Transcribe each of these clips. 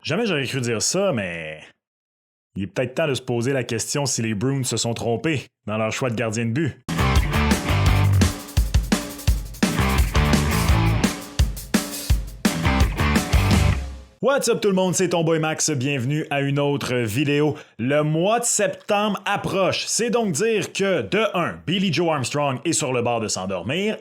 Jamais j'aurais cru dire ça, mais il est peut-être temps de se poser la question si les Bruins se sont trompés dans leur choix de gardien de but. What's up tout le monde, c'est ton boy Max, bienvenue à une autre vidéo. Le mois de septembre approche, c'est donc dire que, de 1, Billy Joe Armstrong est sur le bord de s'endormir.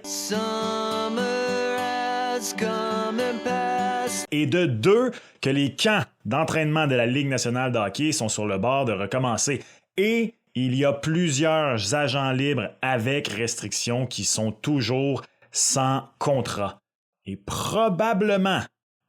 Et de 2, que les camps d'entraînement de la Ligue nationale de hockey sont sur le bord de recommencer. Et il y a plusieurs agents libres avec restrictions qui sont toujours sans contrat. Et probablement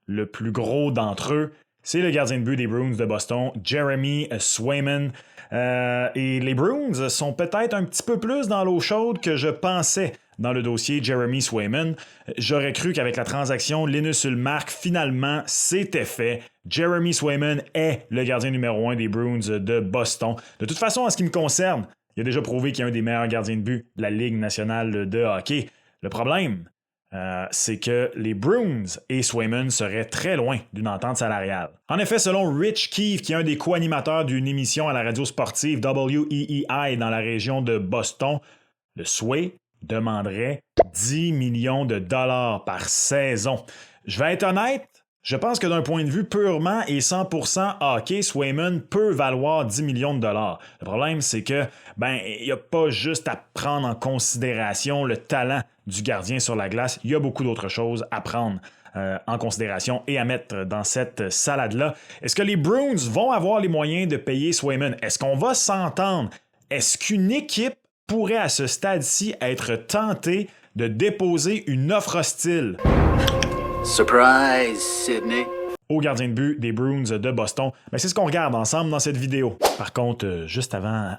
le plus gros d'entre eux, c'est le gardien de but des Bruins de Boston, Jeremy Swayman. Et les Bruins sont peut-être un petit peu plus dans l'eau chaude que je pensais dans le dossier Jeremy Swayman. J'aurais cru qu'avec la transaction Linus Ullmark, finalement, c'était fait. Jeremy Swayman est le gardien numéro 1 des Bruins de Boston. De toute façon, en ce qui me concerne, il a déjà prouvé qu'il est un des meilleurs gardiens de but de la Ligue nationale de hockey. Le problème, c'est que les Bruins et Swayman seraient très loin d'une entente salariale. En effet, selon Rich Keefe, qui est un des co-animateurs d'une émission à la radio sportive WEEI dans la région de Boston, le Sway demanderait 10 millions de dollars par saison. Je vais être honnête, je pense que d'un point de vue purement et 100% hockey, Swayman peut valoir 10 millions de dollars. Le problème, c'est que, il n'y a pas juste à prendre en considération le talent du gardien sur la glace. Il y a beaucoup d'autres choses à prendre en considération et à mettre dans cette salade-là. Est-ce que les Bruins vont avoir les moyens de payer Swayman? Est-ce qu'on va s'entendre? Est-ce qu'une équipe pourrait à ce stade-ci être tentée de déposer une offre hostile? Surprise, Sydney. Au gardien de but des Bruins de Boston. C'est ce qu'on regarde ensemble dans cette vidéo. Par contre, juste avant,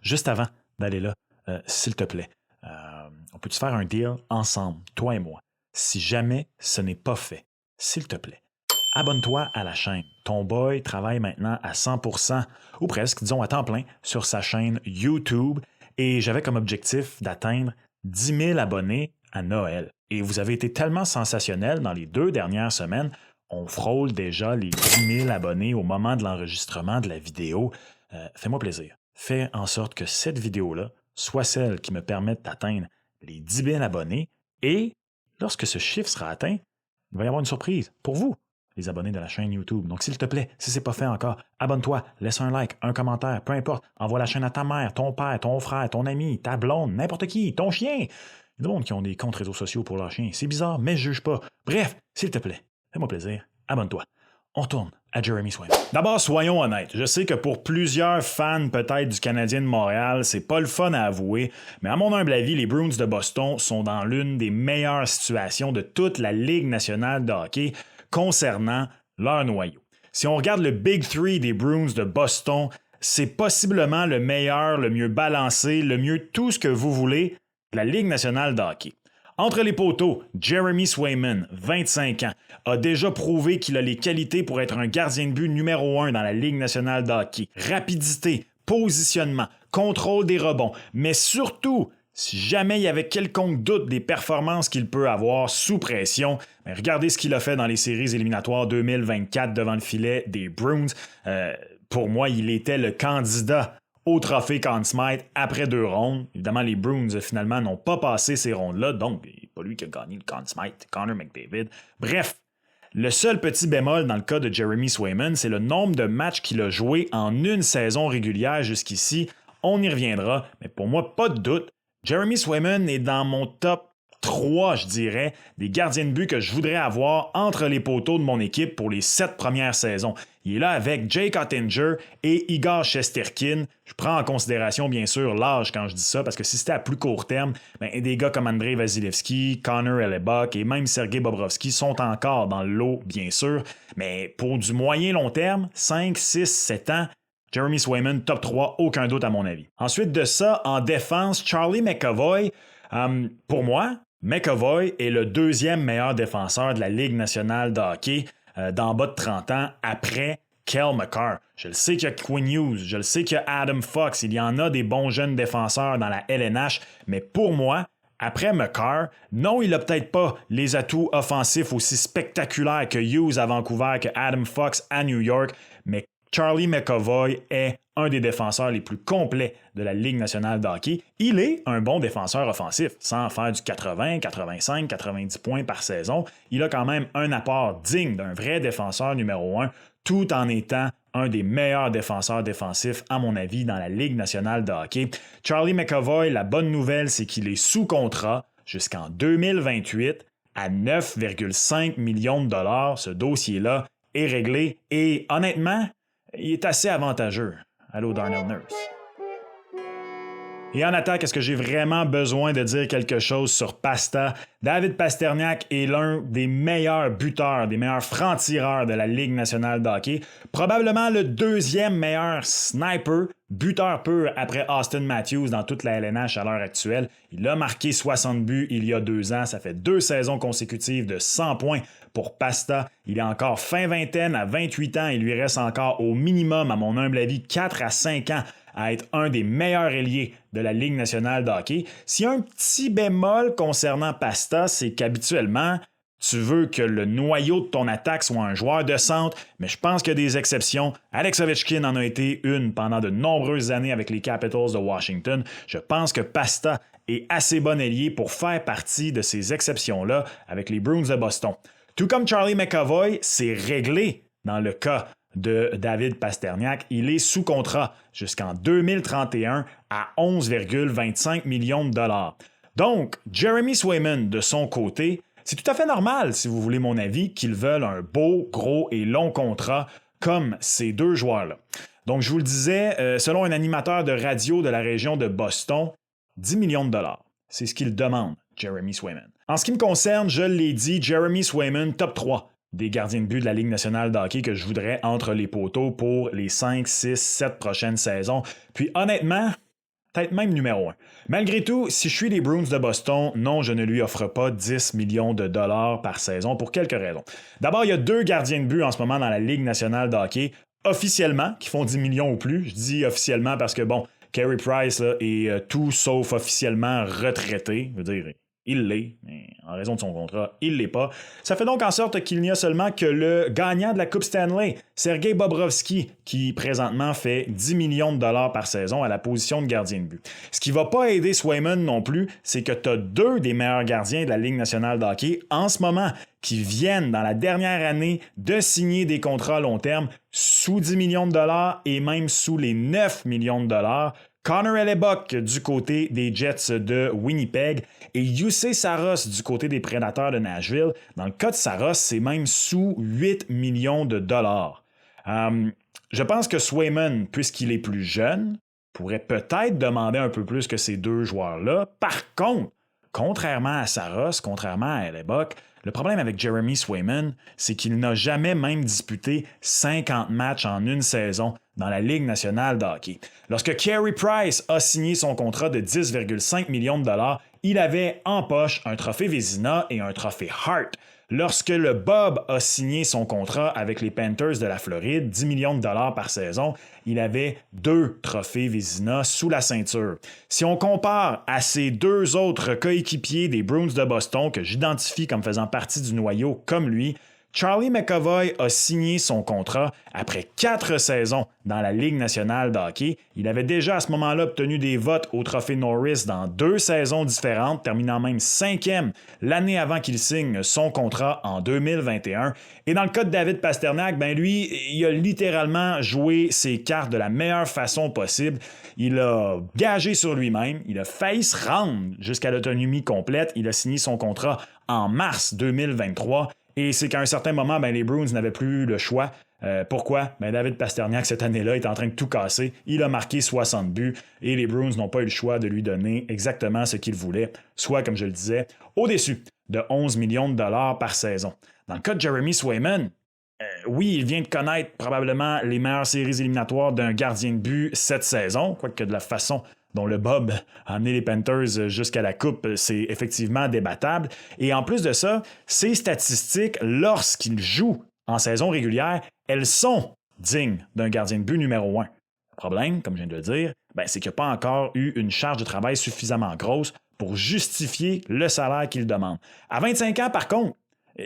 juste avant d'aller là, s'il te plaît, on peut-tu faire un deal ensemble, toi et moi? Si jamais ce n'est pas fait, s'il te plaît, abonne-toi à la chaîne. Ton boy travaille maintenant à 100%, ou presque, disons à temps plein, sur sa chaîne YouTube. Et j'avais comme objectif d'atteindre 10 000 abonnés à Noël. Et vous avez été tellement sensationnel dans les 2 dernières semaines, on frôle déjà les 10 000 abonnés au moment de l'enregistrement de la vidéo. Fais-moi plaisir. Fais en sorte que cette vidéo-là soit celle qui me permette d'atteindre les 10 000 abonnés. Et lorsque ce chiffre sera atteint, il va y avoir une surprise pour vous, les abonnés de la chaîne YouTube. Donc, s'il te plaît, si ce n'est pas fait encore, abonne-toi, laisse un like, un commentaire, peu importe. Envoie la chaîne à ta mère, ton père, ton frère, ton ami, ta blonde, n'importe qui, ton chien. Il y a des gens qui ont des comptes réseaux sociaux pour leur chien. C'est bizarre, mais je juge pas. Bref, s'il te plaît, fais-moi plaisir, abonne-toi. On retourne à Jeremy Swayman. D'abord, soyons honnêtes. Je sais que pour plusieurs fans peut-être du Canadien de Montréal, c'est pas le fun à avouer, mais à mon humble avis, les Bruins de Boston sont dans l'une des meilleures situations de toute la Ligue nationale de hockey concernant leur noyau. Si on regarde le Big Three des Bruins de Boston, c'est possiblement le meilleur, le mieux balancé, le mieux tout ce que vous voulez de la Ligue nationale de hockey. Entre les poteaux, Jeremy Swayman, 25 ans, a déjà prouvé qu'il a les qualités pour être un gardien de but numéro 1 dans la Ligue nationale de hockey. Rapidité, positionnement, contrôle des rebonds, mais surtout, si jamais il y avait quelconque doute des performances qu'il peut avoir sous pression, regardez ce qu'il a fait dans les séries éliminatoires 2024 devant le filet des Bruins. Pour moi, il était le candidat au trophée Conn Smythe après 2 rondes. Évidemment, les Bruins, finalement, n'ont pas passé ces rondes-là, donc c'est pas lui qui a gagné le Conn Smythe, Connor McDavid. Bref, le seul petit bémol dans le cas de Jeremy Swayman, c'est le nombre de matchs qu'il a joué en une saison régulière jusqu'ici. On y reviendra, mais pour moi, pas de doute, Jeremy Swayman est dans mon top 3, je dirais, des gardiens de but que je voudrais avoir entre les poteaux de mon équipe pour les 7 premières saisons. Il est là avec Jake Oettinger et Igor Shesterkin. Je prends en considération, bien sûr, l'âge quand je dis ça, parce que si c'était à plus court terme, des gars comme Andrei Vasilevskiy, Connor Hellebuyck et même Sergei Bobrovsky sont encore dans le lot, bien sûr. Mais pour du moyen-long terme, 5, 6, 7 ans, Jeremy Swayman, top 3, aucun doute à mon avis. Ensuite de ça, en défense, Charlie McAvoy. Pour moi, McAvoy est le 2e meilleur défenseur de la Ligue nationale de hockey d'en bas de 30 ans après Cale Makar. Je le sais qu'il y a Quinn Hughes, je le sais qu'il y a Adam Fox, il y en a des bons jeunes défenseurs dans la LNH, mais pour moi, après McCarr, non, il n'a peut-être pas les atouts offensifs aussi spectaculaires que Hughes à Vancouver, que Adam Fox à New York, mais Charlie McAvoy est un des défenseurs les plus complets de la Ligue nationale de hockey. Il est un bon défenseur offensif, sans faire du 80, 85, 90 points par saison. Il a quand même un apport digne d'un vrai défenseur numéro 1, tout en étant un des meilleurs défenseurs défensifs, à mon avis, dans la Ligue nationale de hockey. Charlie McAvoy, la bonne nouvelle, c'est qu'il est sous contrat jusqu'en 2028 à 9,5 millions de dollars. Ce dossier-là est réglé et honnêtement, il est assez avantageux. Allô, Darnell Nurse. Et en attaque, est-ce que j'ai vraiment besoin de dire quelque chose sur Pasta? David Pasternak est l'un des meilleurs buteurs, des meilleurs francs-tireurs de la Ligue nationale de hockey. Probablement le deuxième meilleur sniper, buteur pur après Austin Matthews dans toute la LNH à l'heure actuelle. Il a marqué 60 buts il y a 2 ans. Ça fait 2 saisons consécutives de 100 points pour Pasta. Il est encore fin vingtaine, à 28 ans. Il lui reste encore au minimum, à mon humble avis, 4 à 5 ans à être un des meilleurs ailiers de la Ligue nationale de hockey. S'il y a un petit bémol concernant Pasta, c'est qu'habituellement, tu veux que le noyau de ton attaque soit un joueur de centre, mais je pense qu'il y a des exceptions. Alex Ovechkin en a été une pendant de nombreuses années avec les Capitals de Washington. Je pense que Pasta est assez bon ailier pour faire partie de ces exceptions-là avec les Bruins de Boston. Tout comme Charlie McAvoy, c'est réglé dans le cas de David Pasternak. Il est sous contrat jusqu'en 2031 à 11,25 millions de dollars. Donc, Jeremy Swayman, de son côté, c'est tout à fait normal, si vous voulez mon avis, qu'ils veulent un beau, gros et long contrat comme ces deux joueurs-là. Donc, je vous le disais, selon un animateur de radio de la région de Boston, 10 millions de dollars. C'est ce qu'il demande, Jeremy Swayman. En ce qui me concerne, je l'ai dit, Jeremy Swayman, top 3 des gardiens de but de la Ligue nationale de hockey que je voudrais entre les poteaux pour les 5, 6, 7 prochaines saisons. Puis honnêtement, peut-être même numéro 1. Malgré tout, si je suis les Bruins de Boston, non, je ne lui offre pas 10 millions de dollars par saison pour quelques raisons. D'abord, il y a 2 gardiens de but en ce moment dans la Ligue nationale de hockey, officiellement, qui font 10 millions ou plus. Je dis officiellement parce que, bon, Carey Price là, est tout sauf officiellement retraité. Je veux dire, il l'est, mais en raison de son contrat, il ne l'est pas. Ça fait donc en sorte qu'il n'y a seulement que le gagnant de la Coupe Stanley, Sergei Bobrovsky, qui présentement fait 10 millions de dollars par saison à la position de gardien de but. Ce qui ne va pas aider Swayman non plus, c'est que tu as 2 des meilleurs gardiens de la Ligue nationale de hockey en ce moment qui viennent dans la dernière année de signer des contrats à long terme sous 10 millions de dollars et même sous les 9 millions de dollars. Connor Hellebuyck du côté des Jets de Winnipeg et Juuse Saros du côté des Prédateurs de Nashville. Dans le cas de Saros, c'est même sous 8 millions de dollars. Je pense que Swayman, puisqu'il est plus jeune, pourrait peut-être demander un peu plus que ces 2 joueurs-là. Par contre, contrairement à Saros, contrairement à Hellebuyck, le problème avec Jeremy Swayman, c'est qu'il n'a jamais même disputé 50 matchs en une saison dans la Ligue nationale de hockey. Lorsque Carey Price a signé son contrat de 10,5 millions de dollars, il avait en poche un trophée Vezina et un trophée Hart. Lorsque le Bob a signé son contrat avec les Panthers de la Floride, 10 millions de dollars par saison, il avait 2 trophées Vezina sous la ceinture. Si on compare à ces 2 autres coéquipiers des Bruins de Boston que j'identifie comme faisant partie du noyau comme lui, Charlie McAvoy a signé son contrat après 4 saisons dans la Ligue nationale de hockey. Il avait déjà à ce moment-là obtenu des votes au Trophée Norris dans 2 saisons différentes, terminant même 5e l'année avant qu'il signe son contrat en 2021. Et dans le cas de David Pasternak, ben lui, il a littéralement joué ses cartes de la meilleure façon possible. Il a gagé sur lui-même, il a failli se rendre jusqu'à l'autonomie complète. Il a signé son contrat en mars 2023. Et c'est qu'à un certain moment, les Bruins n'avaient plus le choix. Pourquoi? David Pasternak, cette année-là, est en train de tout casser. Il a marqué 60 buts et les Bruins n'ont pas eu le choix de lui donner exactement ce qu'il voulait, soit, comme je le disais, au-dessus de 11 millions de dollars par saison. Dans le cas de Jeremy Swayman, oui, il vient de connaître probablement les meilleures séries éliminatoires d'un gardien de but cette saison, quoique de la façon dont le Bob a amené les Panthers jusqu'à la Coupe, c'est effectivement débattable. Et en plus de ça, ses statistiques, lorsqu'il joue en saison régulière, elles sont dignes d'un gardien de but numéro 1. Le problème, comme je viens de le dire, c'est qu'il n'y a pas encore eu une charge de travail suffisamment grosse pour justifier le salaire qu'il demande. À 25 ans, par contre,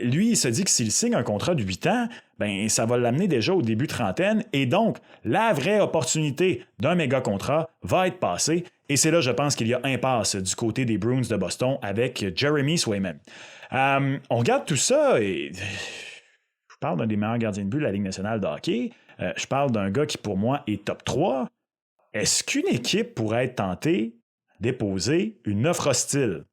lui, il se dit que s'il signe un contrat de 8 ans, ben, ça va l'amener déjà au début trentaine et donc la vraie opportunité d'un méga contrat va être passée et c'est là, je pense, qu'il y a impasse du côté des Bruins de Boston avec Jeremy Swayman. On regarde tout ça et je parle d'un des meilleurs gardiens de but de la Ligue nationale de hockey. Je parle d'un gars qui, pour moi, est top 3. Est-ce qu'une équipe pourrait être tentée de déposer une offre hostile?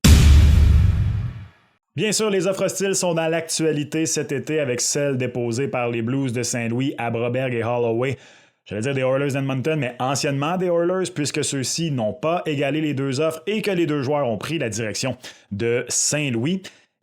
Bien sûr, les offres hostiles sont dans l'actualité cet été avec celles déposées par les Blues de Saint-Louis à Broberg et Holloway. J'allais dire des Oilers d'Edmonton, mais anciennement des Oilers, puisque ceux-ci n'ont pas égalé les deux offres et que les deux joueurs ont pris la direction de Saint-Louis.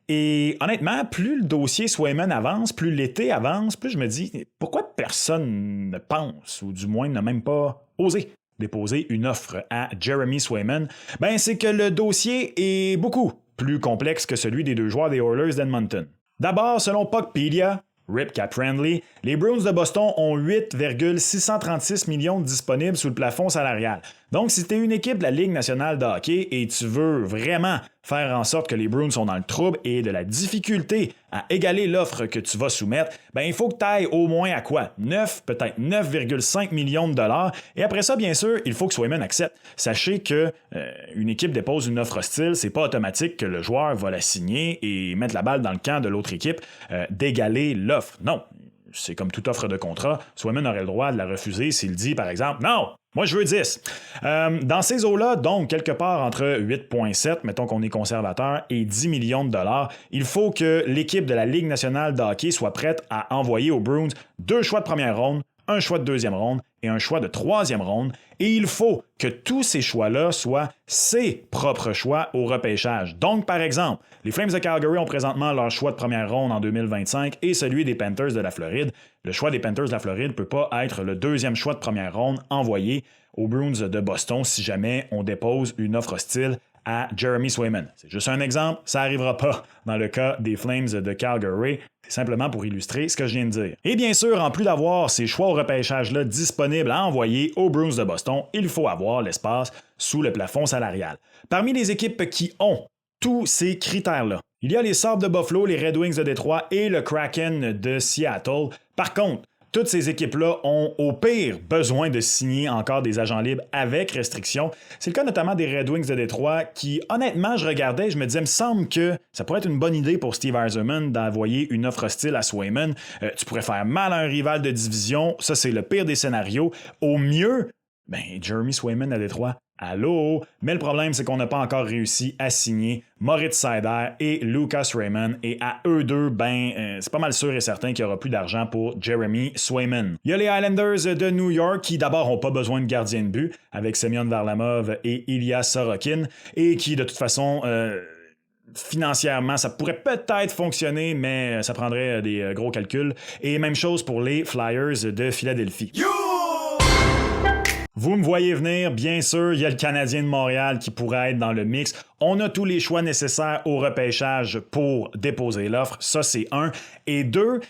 Et honnêtement, plus le dossier Swayman avance, plus l'été avance, plus je me dis, pourquoi personne ne pense, ou du moins n'a même pas osé déposer une offre à Jeremy Swayman? Ben, c'est que le dossier est beaucoup plus complexe que celui des deux joueurs des Oilers d'Edmonton. D'abord, selon Puckpedia, Rip Cap Friendly, les Bruins de Boston ont 8,636 millions disponibles sous le plafond salarial. Donc, si tu es une équipe de la Ligue nationale de hockey et tu veux vraiment faire en sorte que les Bruins sont dans le trouble et de la difficulté à égaler l'offre que tu vas soumettre, ben il faut que tu ailles au moins à quoi? 9, peut-être 9,5 millions de dollars. Et après ça, bien sûr, il faut que Swayman accepte. Sachez que une équipe dépose une offre hostile, c'est pas automatique que le joueur va la signer et mettre la balle dans le camp de l'autre équipe d'égaler l'offre. Non, c'est comme toute offre de contrat. Swayman aurait le droit de la refuser s'il dit, par exemple, « Non! Moi, je veux 10. » Dans ces eaux-là, donc, quelque part entre 8,7, mettons qu'on est conservateur, et 10 millions de dollars, il faut que l'équipe de la Ligue nationale de hockey soit prête à envoyer aux Bruins 2 choix de première ronde, un choix de deuxième ronde et un choix de troisième ronde. Et il faut que tous ces choix-là soient ses propres choix au repêchage. Donc, par exemple, les Flames de Calgary ont présentement leur choix de première ronde en 2025 et celui des Panthers de la Floride. Le choix des Panthers de la Floride ne peut pas être le deuxième choix de première ronde envoyé aux Bruins de Boston si jamais on dépose une offre hostile à Jeremy Swayman. C'est juste un exemple, ça n'arrivera pas dans le cas des Flames de Calgary. C'est simplement pour illustrer ce que je viens de dire. Et bien sûr, en plus d'avoir ces choix au repêchage-là disponibles à envoyer aux Bruins de Boston, il faut avoir l'espace sous le plafond salarial. Parmi les équipes qui ont tous ces critères-là, il y a les Sabres de Buffalo, les Red Wings de Détroit et le Kraken de Seattle. Par contre, toutes ces équipes-là ont au pire besoin de signer encore des agents libres avec restriction. C'est le cas notamment des Red Wings de Détroit qui, honnêtement, je regardais, je me disais, il me semble que ça pourrait être une bonne idée pour Steve Yzerman d'envoyer une offre hostile à Swayman. Tu pourrais faire mal à un rival de division. Ça, c'est le pire des scénarios. Au mieux, Jeremy Swayman à Détroit. Allô? Mais le problème, c'est qu'on n'a pas encore réussi à signer Moritz Seider et Lucas Raymond. Et à eux deux, c'est pas mal sûr et certain qu'il n'y aura plus d'argent pour Jeremy Swayman. Il y a les Islanders de New York qui, d'abord, n'ont pas besoin de gardien de but avec Semyon Varlamov et Ilya Sorokin et qui, de toute façon... financièrement, ça pourrait peut-être fonctionner, mais ça prendrait des gros calculs. Et même chose pour les Flyers de Philadelphie. Vous me voyez venir, bien sûr, il y a le Canadien de Montréal qui pourrait être dans le mix. On a tous les choix nécessaires au repêchage pour déposer l'offre. Ça, c'est un. Et deux,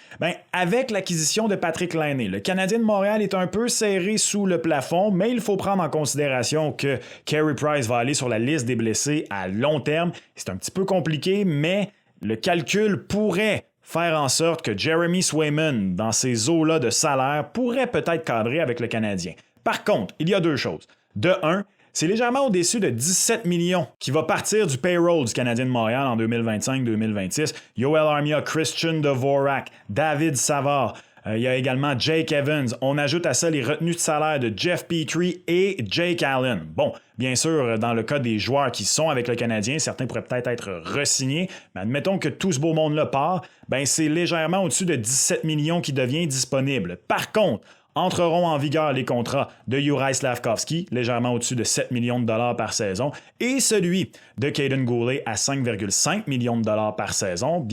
avec l'acquisition de Patrick Laine, le Canadien de Montréal est un peu serré sous le plafond, mais il faut prendre en considération que Carey Price va aller sur la liste des blessés à long terme. C'est un petit peu compliqué, mais le calcul pourrait faire en sorte que Jeremy Swayman, dans ces eaux-là de salaire, pourrait peut-être cadrer avec le Canadien. Par contre, il y a deux choses. De un, c'est légèrement au-dessus de 17 millions qui va partir du payroll du Canadien de Montréal en 2025-2026. Yoel Armia, Christian Dvorak, David Savard. Il y a également Jake Evans. On ajoute à ça les retenues de salaire de Jeff Petrie et Jake Allen. Bon, bien sûr, dans le cas des joueurs qui sont avec le Canadien, certains pourraient peut-être être re-signés, mais admettons que tout ce beau monde-là part, c'est légèrement au-dessus de 17 millions qui devient disponible. Par contre, entreront en vigueur les contrats de Juraj Slafkovský, légèrement au-dessus de 7 millions de dollars par saison, et celui de Caden Goulet à 5,5 millions de dollars par saison.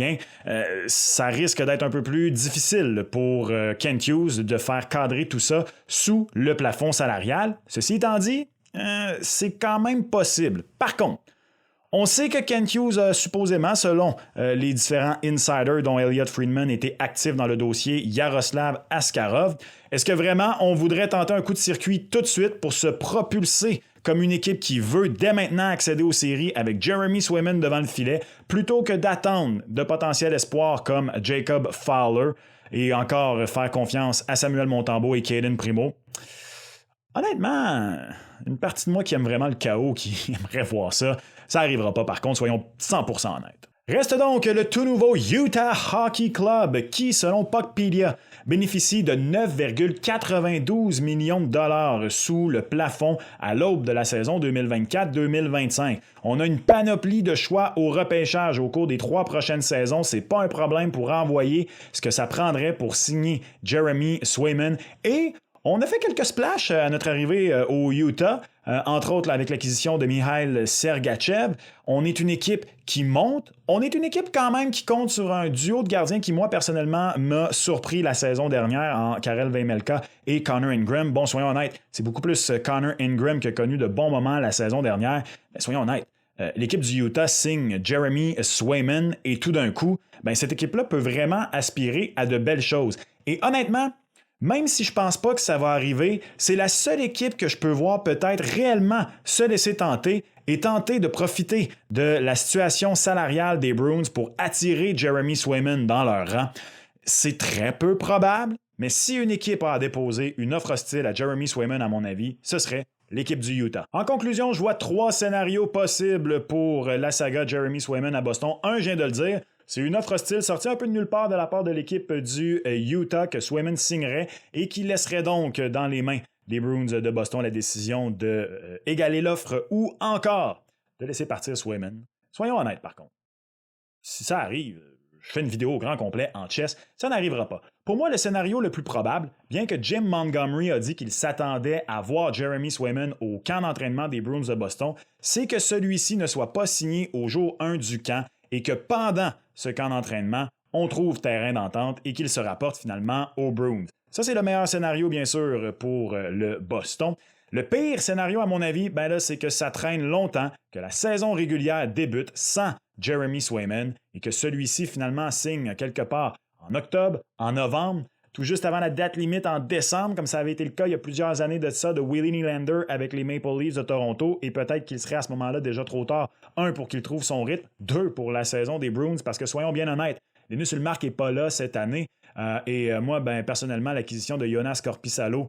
Ça risque d'être un peu plus difficile pour Kent Hughes de faire cadrer tout ça sous le plafond salarial. Ceci étant dit, c'est quand même possible. Par contre, On sait que Kent Hughes a supposément, selon les différents insiders dont Elliot Friedman était actif dans le dossier, Yaroslav Askarov. Est-ce que vraiment on voudrait tenter un coup de circuit tout de suite pour se propulser comme une équipe qui veut dès maintenant accéder aux séries avec Jeremy Swayman devant le filet, plutôt que d'attendre de potentiels espoirs comme Jacob Fowler et encore faire confiance à Samuel Montembeault et Caden Primo? Honnêtement, une partie de moi qui aime vraiment le chaos, qui aimerait voir ça, ça n'arrivera pas par contre, soyons 100% honnêtes. Reste donc le tout nouveau Utah Hockey Club qui, selon Puckpedia, bénéficie de 9,92 millions de dollars sous le plafond à l'aube de la saison 2024-2025. On a une panoplie de choix au repêchage au cours des 3 prochaines saisons. C'est pas un problème pour envoyer ce que ça prendrait pour signer Jeremy Swayman. Et on a fait quelques splashs à notre arrivée au Utah, entre autres avec l'acquisition de Mikhail Sergachev. On est une équipe qui monte. On est une équipe quand même qui compte sur un duo de gardiens qui, moi, personnellement, m'a surpris la saison dernière en Karel Vejmelka et Connor Ingram. Bon, soyons honnêtes, c'est beaucoup plus Connor Ingram qui a connu de bons moments la saison dernière. Mais soyons honnêtes, l'équipe du Utah signe Jeremy Swayman et tout d'un coup, cette équipe-là peut vraiment aspirer à de belles choses. Et honnêtement, même si je pense pas que ça va arriver, c'est la seule équipe que je peux voir peut-être réellement se laisser tenter et tenter de profiter de la situation salariale des Bruins pour attirer Jeremy Swayman dans leur rang. C'est très peu probable, mais si une équipe a à déposer une offre hostile à Jeremy Swayman, à mon avis, ce serait l'équipe du Utah. En conclusion, je vois 3 scénarios possibles pour la saga Jeremy Swayman à Boston. Un, je viens de le dire, c'est une offre hostile sortie un peu de nulle part de la part de l'équipe du Utah que Swayman signerait et qui laisserait donc dans les mains des Bruins de Boston la décision de égaler l'offre ou encore de laisser partir Swayman. Soyons honnêtes par contre. Si ça arrive, je fais une vidéo au grand complet en chess, ça n'arrivera pas. Pour moi, le scénario le plus probable, bien que Jim Montgomery a dit qu'il s'attendait à voir Jeremy Swayman au camp d'entraînement des Bruins de Boston, c'est que celui-ci ne soit pas signé au jour 1 du camp et que pendant ce camp d'entraînement, on trouve terrain d'entente et qu'il se rapporte finalement aux Bruins. Ça, c'est le meilleur scénario, bien sûr, pour le Boston. Le pire scénario, à mon avis, c'est que ça traîne longtemps, que la saison régulière débute sans Jeremy Swayman et que celui-ci finalement signe quelque part en octobre, en novembre, tout juste avant la date limite en décembre, comme ça avait été le cas il y a plusieurs années de ça, de Willie Nylander avec les Maple Leafs de Toronto, et peut-être qu'il serait à ce moment-là déjà trop tard, 1, pour qu'il trouve son rythme, 2, pour la saison des Bruins, parce que soyons bien honnêtes, Linus Ullmark n'est pas là cette année, et moi, personnellement, l'acquisition de Joonas Korpisalo,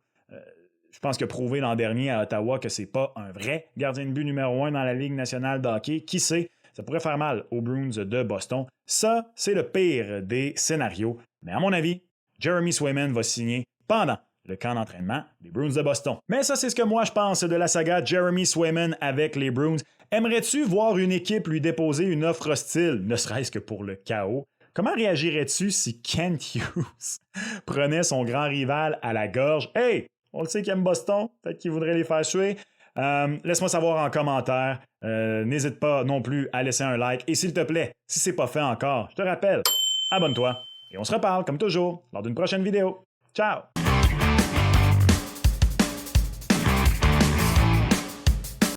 je pense que prouvé l'an dernier à Ottawa que c'est pas un vrai gardien de but numéro 1 dans la Ligue nationale de hockey, qui sait, ça pourrait faire mal aux Bruins de Boston. Ça, c'est le pire des scénarios, mais à mon avis, Jeremy Swayman va signer pendant le camp d'entraînement des Bruins de Boston. Mais ça, c'est ce que moi je pense de la saga Jeremy Swayman avec les Bruins. Aimerais-tu voir une équipe lui déposer une offre hostile, ne serait-ce que pour le chaos? Comment réagirais-tu si Kent Hughes prenait son grand rival à la gorge? Hey, on le sait qu'il aime Boston, peut-être qu'il voudrait les faire suer. Laisse-moi savoir en commentaire. N'hésite pas non plus à laisser un like. Et s'il te plaît, si c'est pas fait encore, je te rappelle, abonne-toi. Et on se reparle, comme toujours, lors d'une prochaine vidéo. Ciao!